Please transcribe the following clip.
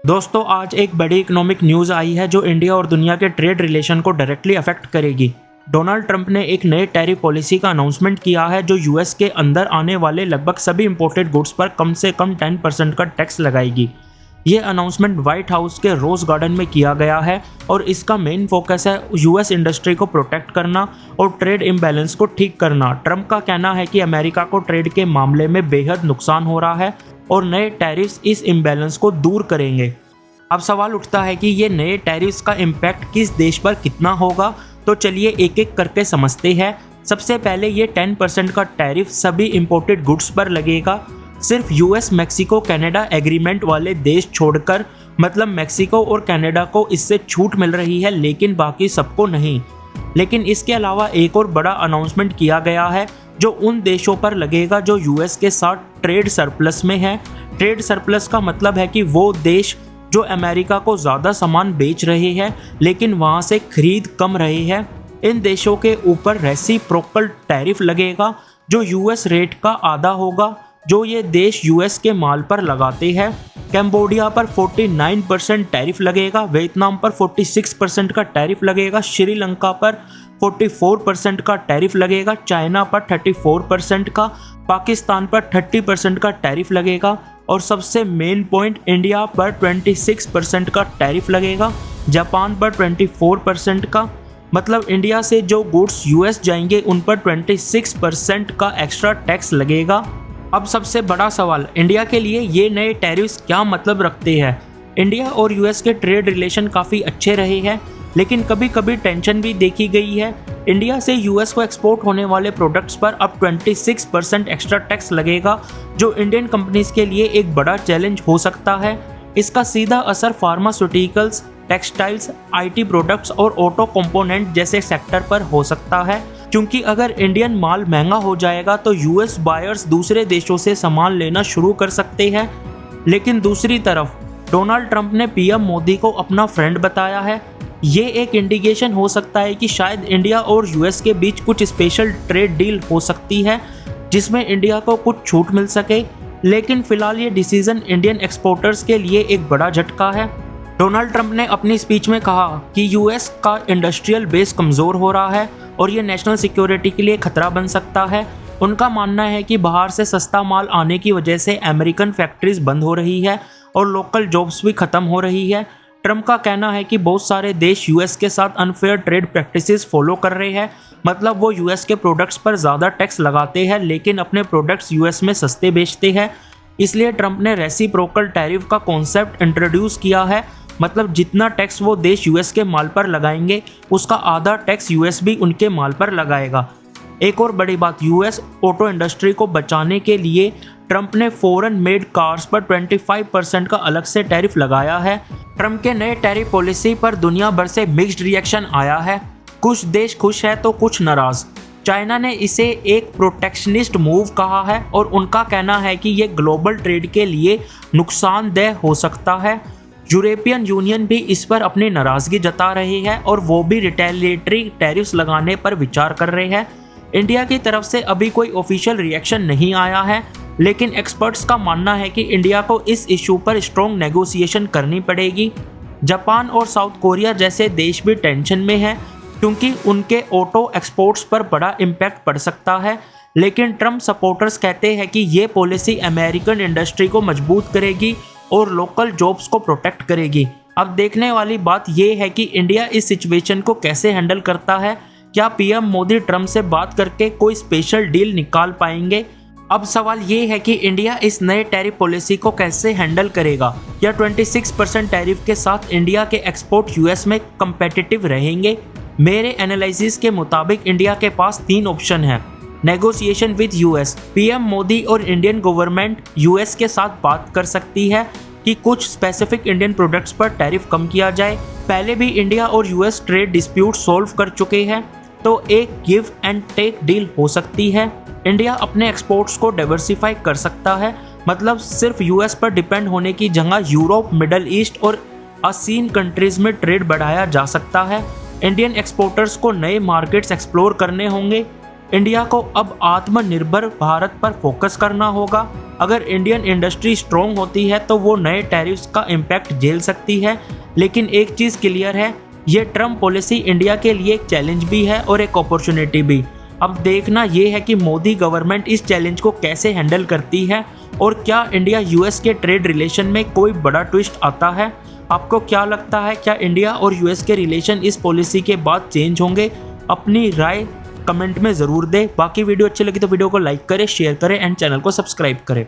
दोस्तों, आज एक बड़ी इकोनॉमिक न्यूज़ आई है जो इंडिया और दुनिया के ट्रेड रिलेशन को डायरेक्टली अफेक्ट करेगी। डोनाल्ड ट्रंप ने एक नए टैरिफ पॉलिसी का अनाउंसमेंट किया है जो यूएस के अंदर आने वाले लगभग सभी इंपोर्टेड गुड्स पर कम से कम 10% का टैक्स लगाएगी। ये अनाउंसमेंट व्हाइट हाउस के रोज गार्डन में किया गया है और इसका मेन फोकस है यूएस इंडस्ट्री को प्रोटेक्ट करना और ट्रेड इम्बैलेंस को ठीक करना। ट्रंप का कहना है कि अमेरिका को ट्रेड के मामले में बेहद नुकसान हो रहा है और नए टैरिफ्स इस इम्बैलेंस को दूर करेंगे। अब सवाल उठता है कि ये नए टैरिफ्स का इम्पैक्ट किस देश पर कितना होगा, तो चलिए एक एक करके समझते हैं। सबसे पहले ये 10% का टैरिफ सभी इंपोर्टेड गुड्स पर लगेगा, सिर्फ यूएस मैक्सिको कनाडा एग्रीमेंट वाले देश छोड़कर। मतलब मैक्सिको और कनाडा को इससे छूट मिल रही है लेकिन बाकी सबको नहीं। लेकिन इसके अलावा एक और बड़ा अनाउंसमेंट किया गया है जो उन देशों पर लगेगा जो यूएस के साथ ट्रेड सरप्लस में है। ट्रेड सरप्लस का मतलब है कि वो देश जो अमेरिका को ज़्यादा सामान बेच रहे हैं लेकिन वहाँ से खरीद कम रहे हैं, इन देशों के ऊपर रेसिप्रोकल टैरिफ लगेगा जो यूएस रेट का आधा होगा जो ये देश यूएस के माल पर लगाते हैं। कैम्बोडिया पर 49% टैरिफ लगेगा, वियतनाम पर 46% का टैरिफ लगेगा, श्रीलंका पर 44% का टैरिफ लगेगा, चाइना पर 34% का, पाकिस्तान पर 30% का टैरिफ लगेगा और सबसे मेन पॉइंट इंडिया पर 26% का टैरिफ लगेगा, जापान पर 24% का। मतलब इंडिया से जो गुड्स यूएस जाएंगे उन पर 26% का एक्स्ट्रा टैक्स लगेगा। अब सबसे बड़ा सवाल, इंडिया के लिए ये नए टैरिफ्स क्या मतलब रखते हैं। इंडिया और यूएस के ट्रेड रिलेशन काफ़ी अच्छे रहे हैं लेकिन कभी कभी टेंशन भी देखी गई है। इंडिया से यूएस को एक्सपोर्ट होने वाले प्रोडक्ट्स पर अब 26% एक्स्ट्रा टैक्स लगेगा जो इंडियन कंपनीज के लिए एक बड़ा चैलेंज हो सकता है। इसका सीधा असर फार्मास्यूटिकल्स, टेक्सटाइल्स, आईटी प्रोडक्ट्स और ऑटो कंपोनेंट जैसे सेक्टर पर हो सकता है, क्योंकि अगर इंडियन माल महंगा हो जाएगा तो यूएस बायर्स दूसरे देशों से सामान लेना शुरू कर सकते हैं। लेकिन दूसरी तरफ डोनाल्ड ट्रंप ने पीएम मोदी को अपना फ्रेंड बताया है। ये एक इंडिकेशन हो सकता है कि शायद इंडिया और यूएस के बीच कुछ स्पेशल ट्रेड डील हो सकती है जिसमें इंडिया को कुछ छूट मिल सके। लेकिन फिलहाल ये डिसीजन इंडियन एक्सपोर्टर्स के लिए एक बड़ा झटका है। डोनाल्ड ट्रंप ने अपनी स्पीच में कहा कि यूएस का इंडस्ट्रियल बेस कमज़ोर हो रहा है और ये नेशनल सिक्योरिटी के लिए खतरा बन सकता है। उनका मानना है कि बाहर से सस्ता माल आने की वजह से अमेरिकन फैक्ट्रीज बंद हो रही है और लोकल जॉब्स भी ख़त्म हो रही है। ट्रंप का कहना है कि बहुत सारे देश यूएस के साथ अनफेयर ट्रेड प्रैक्टिसेस फॉलो कर रहे हैं। मतलब वो यूएस के प्रोडक्ट्स पर ज़्यादा टैक्स लगाते हैं लेकिन अपने प्रोडक्ट्स यूएस में सस्ते बेचते हैं। इसलिए ट्रंप ने रेसिप्रोकल टैरिफ का कॉन्सेप्ट इंट्रोड्यूस किया है। मतलब जितना टैक्स वो देश यूएस के माल पर लगाएंगे उसका आधा टैक्स यूएस भी उनके माल पर लगाएगा। एक और बड़ी बात, यूएस ऑटो इंडस्ट्री को बचाने के लिए ट्रंप ने फॉरेन मेड कार्स पर 25% का अलग से टैरिफ लगाया है। ट्रंप के नए टैरिफ पॉलिसी पर दुनिया भर से मिक्स्ड रिएक्शन आया है। कुछ देश खुश है तो कुछ नाराज। चाइना ने इसे एक प्रोटेक्शनिस्ट मूव कहा है और उनका कहना है कि ये ग्लोबल ट्रेड के लिए नुकसानदेह हो सकता है। यूरोपियन यूनियन भी इस पर अपनी नाराज़गी जता रही है और वो भी रिटेलिएटरी टैरिफ्स लगाने पर विचार कर रहे हैं। इंडिया की तरफ से अभी कोई ऑफिशियल रिएक्शन नहीं आया है लेकिन एक्सपर्ट्स का मानना है कि इंडिया को इस इशू पर स्ट्रॉन्ग नेगोशिएशन करनी पड़ेगी। जापान और साउथ कोरिया जैसे देश भी टेंशन में हैं क्योंकि उनके ऑटो एक्सपोर्ट्स पर बड़ा इम्पैक्ट पड़ सकता है। लेकिन ट्रंप सपोर्टर्स कहते हैं कि ये पॉलिसी अमेरिकन इंडस्ट्री को मजबूत करेगी और लोकल जॉब्स को प्रोटेक्ट करेगी। अब देखने वाली बात यह है कि इंडिया इस सिचुएशन को कैसे हैंडल करता है। क्या पीएम मोदी ट्रंप से बात करके कोई स्पेशल डील निकाल पाएंगे? अब सवाल ये है कि इंडिया इस नए टैरिफ पॉलिसी को कैसे हैंडल करेगा। क्या 26% टैरिफ के साथ इंडिया के एक्सपोर्ट यूएस में कंपेटिटिव रहेंगे? मेरे एनालिसिस के मुताबिक इंडिया के पास 3 ऑप्शन है। Negotiation with US, PM Modi और इंडियन गवर्नमेंट यूएस के साथ बात कर सकती है कि कुछ स्पेसिफिक इंडियन प्रोडक्ट्स पर टैरिफ कम किया जाए। पहले भी इंडिया और यूएस ट्रेड डिस्प्यूट सॉल्व कर चुके हैं तो एक गिव एंड टेक डील हो सकती है। इंडिया अपने एक्सपोर्ट्स को डाइवर्सिफाई कर सकता है। मतलब सिर्फ यूएस पर डिपेंड होने की जगह यूरोप, मिडल ईस्ट और ASEAN कंट्रीज में ट्रेड बढ़ाया जा सकता है। इंडियन एक्सपोर्टर्स को नए मार्केट्स एक्सप्लोर करने होंगे। इंडिया को अब आत्मनिर्भर भारत पर फोकस करना होगा। अगर इंडियन इंडस्ट्री स्ट्रॉन्ग होती है तो वो नए टैरिफ्स का इम्पैक्ट झेल सकती है। लेकिन एक चीज़ क्लियर है, ये ट्रम्प पॉलिसी इंडिया के लिए एक चैलेंज भी है और एक अपॉर्चुनिटी भी। अब देखना ये है कि मोदी गवर्नमेंट इस चैलेंज को कैसे हैंडल करती है और क्या इंडिया यूएस के ट्रेड रिलेशन में कोई बड़ा ट्विस्ट आता है। आपको क्या लगता है, क्या इंडिया और यूएस के रिलेशन इस पॉलिसी के बाद चेंज होंगे? अपनी राय कमेंट में ज़रूर दें। बाकी वीडियो अच्छी लगी तो वीडियो को लाइक करें, शेयर करें एंड चैनल को सब्सक्राइब करें।